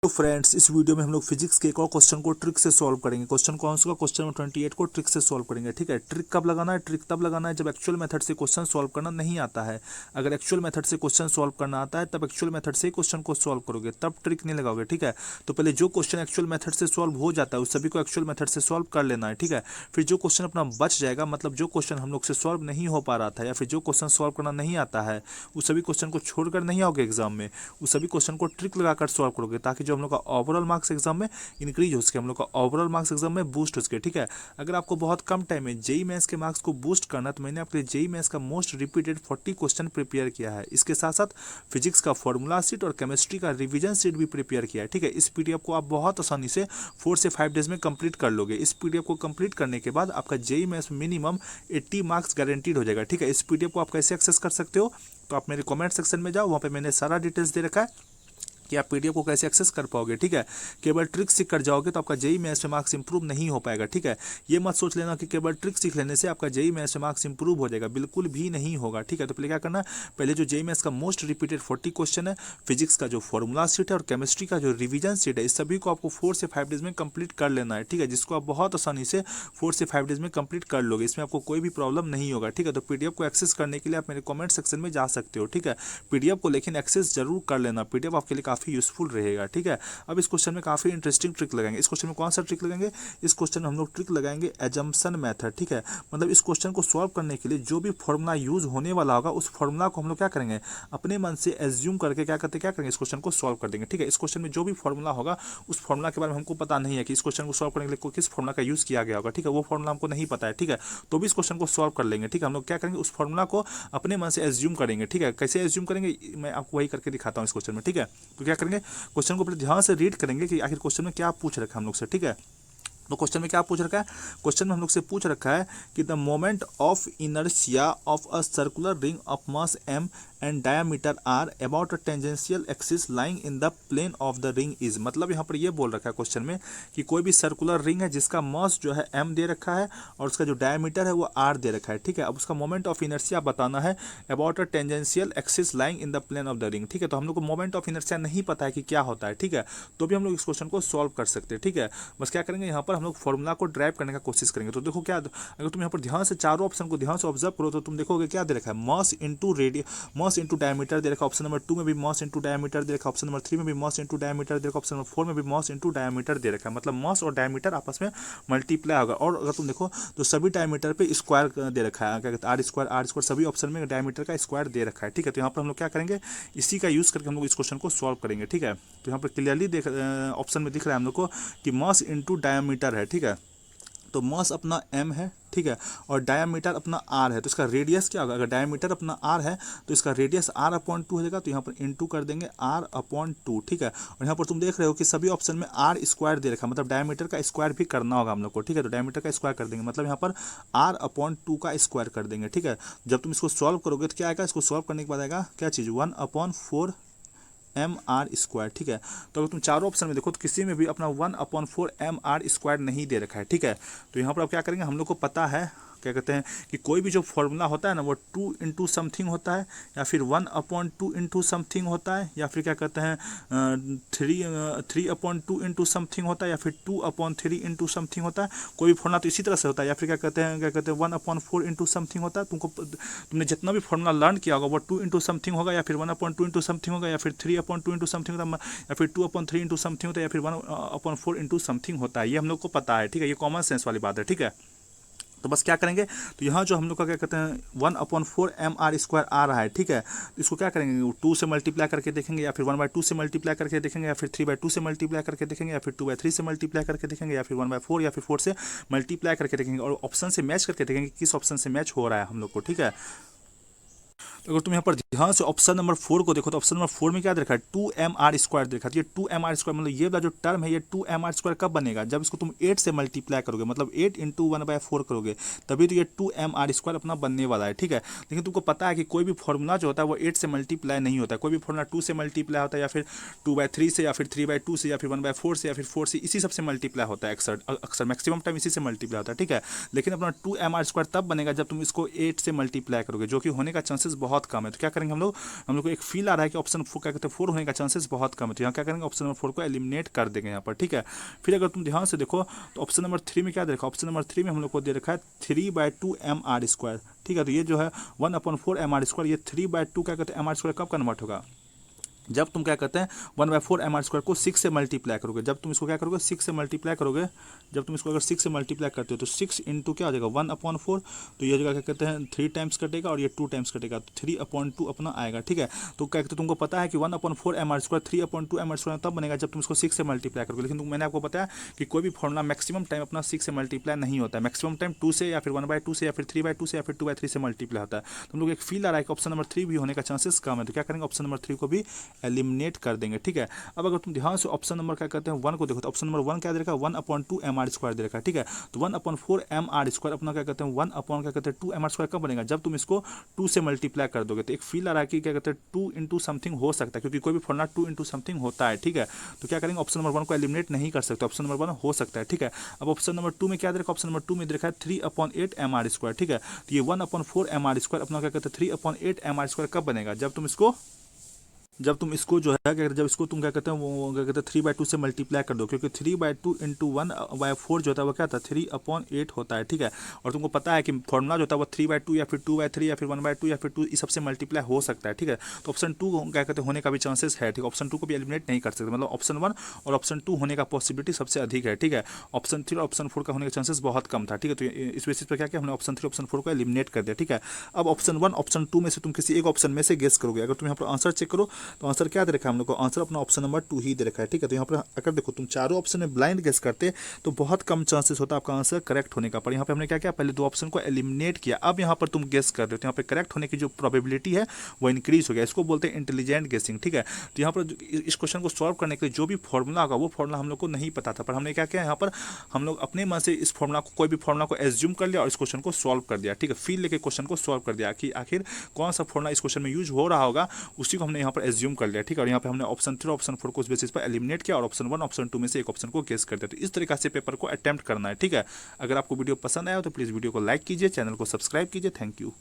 तो फ्रेंड्स, इस वीडियो में हम लोग फिजिक्स के एक और क्वेश्चन को ट्रिक से सॉल्व करेंगे। क्वेश्चन कौन सा? क्वेश्चन नंबर 28 को ट्रिक से सॉल्व करेंगे। ठीक है, ट्रिक कब लगाना है? ट्रिक तब लगाना है जब एक्चुअल मेथड से क्वेश्चन सॉल्व करना नहीं आता है। अगर एक्चुअल मेथड से क्वेश्चन सॉल्व करना आता है तब एक्चुअल मेथड से क्वेश्चन को सॉल्व करोगे, तब ट्रिक नहीं लगाओगे। ठीक है, तो पहले जो क्वेश्चन एक्चुअल मेथड से सॉल्व हो जाता है उस सभी को एक्चुअल मेथड से सॉल्व कर लेना है। ठीक है, फिर जो क्वेश्चन अपना बच जाएगा, मतलब जो क्वेश्चन हम लोग से सॉल्व नहीं हो पा रहा था या फिर जो क्वेश्चन सॉल्व करना नहीं आता है, उस सभी क्वेश्चन को छोड़कर नहीं आओगे एग्जाम में, उस सभी क्वेश्चन को ट्रिक लगाकर सॉल्व करोगे, ताकि जो हम लोग का ओवरऑल मार्क्स एग्जाम में इंक्रीज हो सके, हम लोग का ओवरऑल मार्क्स एग्जाम में बूस्ट हो सके। ठीक है, अगर आपको बहुत कम टाइम में जेई मेंस के मार्क्स को बूस्ट करना तो मैंने आपके लिए जेई मेंस का मोस्ट रिपीटेड 40 क्वेश्चन प्रिपेयर किया है। इसके साथ साथ फिजिक्स का फॉर्मूला सीट और केमिस्ट्री का रिवीजन सीट भी प्रिपेयर किया है। ठीक है, इस पीडीएफ को आप बहुत आसानी से 4 से 5 डेज में कंप्लीट कर लोगे। इस पीडीएफ को कंप्लीट करने के बाद आपका JEE Mains minimum 80 marks guaranteed हो जाएगा। ठीक है, इस पीडीएफ को आप कैसे एक्सेस कर सकते हो? तो आप मेरे कमेंट सेक्शन में जाओ, वहाँ पे मैंने सारा डिटेल्स दे रखा है कि आप पीडीएफ को कैसे एक्सेस कर पाओगे। ठीक है, केवल ट्रिक सीख कर जाओगे तो आपका जेई मेंस में मार्क्स इंप्रूव नहीं हो पाएगा। ठीक है, ये मत सोच लेना कि केवल ट्रिक सीख लेने से आपका जेई मेंस में मार्क्स इंप्रूव हो जाएगा, बिल्कुल भी नहीं होगा। ठीक है, तो पहले क्या करना है, पहले जो जेई मेंस का मोस्ट रिपीटेड 40 क्वेश्चन है, फिजिक्स का जो फॉर्मूला सीट है और केमिस्ट्री का जो रिवीजन सीट है, इस सभी को आपको 4 से 5 डेज में कंप्लीट कर लेना है। ठीक है, जिसको आप बहुत आसानी से 4 से 5 डेज में कंप्लीट कर लोगे, इसमें आपको कोई भी प्रॉब्लम नहीं होगा। ठीक है, तो पीडीएफ को एक्सेस करने के लिए आप मेरे कमेंट सेक्शन में जा सकते हो। ठीक है, पीडीएफ को लेकिन एक्सेस जरूर कर लेना, पीडीएफ आपके लिए काफी यूजफुल रहेगा। ठीक है, अब इस क्वेश्चन में काफी इंटरेस्टिंग ट्रिक लगाएंगे। इस क्वेश्चन में कौन सा ट्रिक लगाएंगे? इस क्वेश्चन में हम लोग ट्रिक लगाएंगे एजम्पशन मेथड। ठीक है, मतलब इस क्वेश्चन को सॉल्व करने के लिए जो भी फॉर्मूला यूज होने वाला होगा उस फॉर्मूला को हम लोग क्या करेंगे, अपने मन से एज्यूम करके क्या करेंगे, इस क्वेश्चन को सॉल्व कर देंगे। ठीक है, इस क्वेश्चन में जो भी फॉर्मूला होगा उस फॉर्मूला के बारे में हमको पता नहीं है कि इस क्वेश्चन को सॉल्व करने के लिए किस फॉर्मूला का यूज किया गया होगा। ठीक है, वो फॉर्मूला हमको नहीं पता है। ठीक है, तो भी इस क्वेश्चन को सॉल्व कर लेंगे। ठीक है, हम लोग क्या करेंगे, उस फॉर्मूला को अपने मन से एज्यूम करेंगे। ठीक है, कैसे एज्यूम करेंगे मैं आपको वही करके दिखाता हूँ इस क्वेश्चन में। ठीक है, तो क्या करेंगे, क्वेश्चन को ध्यान से रीड करेंगे कि आखिर क्वेश्चन में क्या पूछ रखा है हम लोग से। ठीक है, तो क्वेश्चन में क्या पूछ रखा है? क्वेश्चन में हम लोग से पूछ रखा है कि the moment of inertia of a circular ring of mass m and diameter r about a tangential axis lying in the plane of the ring is. मतलब यहाँ पर ये बोल रखा है क्वेश्चन में कि कोई भी सर्कुलर रिंग है जिसका मास जो है m दे रखा है और उसका जो डायमीटर है वो r दे रखा है। ठीक है, अब उसका मोमेंट ऑफ इनर्शिया बताना है about a tangential axis lying in the plane of the ring. ठीक है, तो हम लोग को मोमेंट ऑफ इनर्शिया नहीं पता है कि क्या होता है। ठीक है, तो भी हम लोग इस क्वेश्चन को सॉल्व कर सकते हैं। ठीक है, बस क्या करेंगे, यहाँ पर हम लोग फॉर्मूला को ड्राइव करने का कोशिश करेंगे। तो देखो क्या, अगर तुम यहाँ पर ध्यान से चारों ऑप्शन को ध्यान से ऑब्जर्व करो तो तुम देखोगे क्या दे रखा है, mass into radius, mass into diameter दे रखा है। ऑप्शन नंबर 2 में भी मास इंटू डायमीटर दे रखा है। ऑप्शन नंबर 3 में भी मास इंटू डायमीटर दे रखा है। ऑप्शन नंबर 4 में भी मास इंटू डायमीटर दे रखा है। मतलब मास और डायमीटर आपस में मल्टीप्लाई होगा। और अगर तुम देखो तो सभी डायमीटर पे स्क्वायर दे रखा है, क्या कहते हैं, आर स्क्वायर सभी ऑप्शन में डायमीटर का स्क्वायर दे रखा है। ठीक है, तो यहाँ पर हम लोग क्या करेंगे, इसी का यूज करके हम लोग इस क्वेश्चन को सॉल्व करेंगे। ठीक है, तो यहाँ पर क्लियरली देख ऑप्शन में दिख रहा है हम लोग को कि मास इंटू डायमीटर है। ठीक है, तो मास अपना m है। ठीक है, और डायमीटर अपना r है, तो इसका रेडियस क्या होगा, अगर डायमीटर अपना r है तो इसका रेडियस r/2 हो जाएगा। तो यहाँ पर इंटू कर देंगे r/2। ठीक है, और यहाँ पर तुम देख रहे हो कि सभी ऑप्शन में r स्क्वायर दे रखा है, मतलब डायमीटर का स्क्वायर भी करना होगा हम लोग को। ठीक है, तो डायमीटर का स्क्वायर कर देंगे, मतलब यहाँ पर r/2 का स्क्वायर कर देंगे। ठीक है, जब तुम इसको सॉल्व करोगे तो क्या आएगा, इसको सॉल्व करने के बाद आएगा क्या चीज़, 1/4 mr²। ठीक है, तो अगर तुम चारों ऑप्शन में देखो तो किसी में भी अपना 1/4 mr² नहीं दे रखा है। ठीक है, तो यहाँ पर अब क्या करेंगे, हम लोग को पता है क्या कहते हैं कि कोई भी जो फॉर्मूला होता है ना वो 2 इंटू समथिंग होता है, या फिर 1/2 इंटू समथिंग होता है, या फिर क्या कहते हैं 3/2 इंटू समथिंग होता है, या फिर 2/3 इंटू समथिंग होता है। कोई भी फॉर्मूला तो इसी तरह से होता है, या फिर क्या कहते हैं 1/4 इंटू समथिंग होता है। तुमने जितना भी फॉर्मूला लर्न किया होगा वो 2 इंटू समथिंग होगा, या फिर 1/2 इंटू समथिंग होगा, या फिर 3/2 इंटू समथिंग होता है, या फिर 2/3 इंटू समथिंग होता है, या फिर 1/4 इंटू समथिंग होता है। ये हम लोग को पता है। ठीक है, ये कॉमन सेंस वाली बात है। ठीक है, तो बस क्या करेंगे, तो यहाँ जो हम लोग का क्या कहते हैं 1/4 mr² आ रहा है। ठीक है, तो इसको क्या करेंगे, 2 से मल्टीप्लाई करके देखेंगे, या फिर 1/2 से मल्टीप्लाई करके देखेंगे, या फिर 3/2 से मल्टीप्लाई करके देखेंगे, या फिर 2/3 से मल्टीप्लाई करके देखेंगे, या फिर 1/4 या फिर 4 से मल्टीप्लाई करके देखेंगे, और ऑप्शन से मैच करके देखेंगे किस ऑप्शन से मैच हो रहा है हम लोग को। ठीक है, तो अगर तुम यहाँ पर ध्यान से ऑप्शन नंबर 4 को देखो तो ऑप्शन नंबर 4 में क्या देखा है, 2mr² देखा है। ये 2mr² मतलब ये वाला जो टर्म है ये 2mr² कब बनेगा, जब इसको तुम 8 से मल्टीप्लाई करोगे, मतलब 8 इंटू 1/4 करोगे, तभी तो ये 2mr² अपना बनने वाला है। ठीक है, लेकिन तुमको पता है कि कोई भी फॉर्मूला जो होता है वो 8 से मल्टीप्लाई नहीं होता है। कोई भी फॉर्मूला 2 से मल्टीप्लाई होता है, या फिर 2/3 से, या फिर 3/2 से, या फिर 1/4 से, या फिर 4 से, इसी सबसे मल्टीप्लाई होता है। अक्सर मैक्सिमम टाइम इसी से मल्टीप्लाई होता है। ठीक है, लेकिन अपना 2mr² तब बनेगा जब तुम इसको 8 से मल्टीप्लाई करोगे, जो कि होने का चांसेस बहुत बहुत कम है। तो क्या करेंगे हम लोग को एक फील आ रहा है कि ऑप्शन क्या कहते हैं 4 होने का चांसेस बहुत कम है। तो यहाँ क्या करेंगे ऑप्शन नंबर 4 को एलिमिनेट कर देंगे यहाँ पर, ठीक है। फिर अगर तुम ध्यान से देखो तो ऑप्शन नंबर 3 में क्या दे रखा है, ऑप्शन नंबर 3 में हम लोग को दे रखा है 3/2 mr², ठीक है। तो ये जो है 1/4 mr², ये 3/2 क्या कहते हैं mr² कब कन्वर्ट होगा, जब तुम क्या कहते हैं 1/4 mr² को 6 से मल्टीप्लाई करोगे। जब तुम इसको क्या करोगे 6 से मल्टीप्लाई करोगे, जब तुम इसको अगर 6 से मल्टीप्लाई करते हो तो 6 इंटू क्या हो जाएगा 1/4, तो ये जगह क्या कहते हैं 3 टाइम्स कटेगा और ये 2 टाइम्स कटेगा, तो 3/2 अपना आएगा, ठीक है। तो क्या कहते हैं तुमको पता है कि 1/4 mr², 3/2 mr² तब बनेगा जब तुम इसको 6 से मल्टीप्लाई करोगे। लेकिन मैंने आपको बताया कि कोई भी फॉर्मूला मैक्सिमम टाइम अपना 6 से मल्टीप्लाई नहीं होता है, मैक्सिमम टाइम 2 से या फिर 1/2 से या फिर 3/2 से या फिर 2/3 से मल्टीप्लाई होता है। तो हम लोग एक फील आ रहा है कि ऑप्शन नंबर 3 भी होने का चांसेस कम है। तो क्या करेंगे ऑप्शन नंबर 3 को भी एलिमिनेट कर देंगे, ठीक है। अब अगर तुम ध्यान से ऑप्शन नंबर क्या कहते हैं 1 को देखो तो ऑप्शन नंबर 1 क्या दे रखा है 1/2 mr² दे रखा है, ठीक है। तो 1/4 mr² अपना क्या कहते हैं 1 क्या कहते हैं 2 mr² कब बनेगा, जब तुम इसको 2 से मल्टीप्लाई कर दोगे। तो एक फील आ रहा है कि क्या कहते हैं 2 इंटू समथिंग हो सकता है, क्योंकि कोई भी फॉर्मूला 2 इंटू समथिंग होता है, ठीक है। तो क्या करेंगे ऑप्शन नंबर 1 को एलिमिनेट नहीं कर सकते, ऑप्शन नंबर 1 हो सकता है, ठीक है। अब ऑप्शन नंबर 2 में क्या दे रखा है, ऑप्शन नंबर 2 में दे रखा है 3/8 mr², ठीक है। तो ये 1/4 mr² अपना क्या कहते हैं 3/8 mr² कब बनेगा, जब तुम इसको जो है जब इसको तुम क्या कहते हैं वो क्या कहते हैं 3/2 से मल्टीप्लाई कर दो, क्योंकि 3/2 इंटू 1/4 जो होता है वो क्या होता है 3/8 होता है, ठीक है। और तुमको पता है कि फॉर्मूला जो होता है वो 3/2 या फिर 2/3 या फिर 1/2 या फिर 2 इस सबसे मल्टीप्लाई हो सकता है, ठीक है। तो ऑप्शन 2 क्या कहते हैं होने का भी चांसेस है, ठीक है। ऑप्शन 2 को भी एलिमिनेट नहीं कर सकते, मतलब ऑप्शन 1 और ऑप्शन 2 होने का पॉसिबिलिटी सबसे अधिक है, ठीक है। ऑप्शन 3 और ऑप्शन 4 का होने का चांसेस बहुत कम था, ठीक है। तो इस बेसिस पर क्या किया हमने ऑप्शन 3 ऑप्शन 4 को एलिमिनेट कर दिया, ठीक है। अब ऑप्शन 1 ऑप्शन 2 में से तुम किसी एक ऑप्शन में से गेस करोगे। अगर तुम यहाँ पर आंसर चेक करो तो आंसर क्या दे रखा है हम लोग को, आंसर अपना ऑप्शन नंबर 2 ही दे रखा है, ठीक है। तो यहाँ पर अगर देखो तुम चारों ऑप्शन में ब्लाइंड गेस करते तो बहुत कम चांसेस होता आपका आंसर करेक्ट होने का, पर यहाँ पे हमने क्या किया पहले 2 ऑप्शन को एलिमिनेट किया। अब यहाँ पर तुम गेस कर रहे हो तो यहाँ पे करेक्ट होने की जो प्रोबेबिलिटी है वो इंक्रीज हो गया, इसको बोलते हैं इंटेलिजेंट गेसिंग, ठीक है। तो यहाँ पर इस क्वेश्चन को सॉल्व करने के लिए जो भी फॉर्मूला होगा वो फॉर्मूला हम लोग को नहीं पता था, पर हमने क्या किया यहाँ पर हम लोग अपने मन से इस फॉर्मूला को कोई भी फॉर्मूला को एज्यूम कर लिया और इस क्वेश्चन को सॉल्व कर दिया, ठीक है। फील लेके क्वेश्चन को सॉल्व कर दिया कि आखिर कौन सा फॉर्मूला इस क्वेश्चन में यूज हो रहा होगा, उसी को हमने यहाँ पर एज्यूम कर लिया, ठीक है। और यहाँ पे हमने ऑप्शन 3 ऑप्शन 4 को उस बेसिस पर एलिमिनेट किया और ऑप्शन 1 ऑप्शन 2 में से एक ऑप्शन को गेस कर दिया। तो इस तरीके से पेपर को अटेम्प्ट करना है, ठीक है। अगर आपको वीडियो पसंद आया तो प्लीज़ वीडियो को लाइक कीजिए, चैनल को सब्सक्राइब कीजिए। Thank you.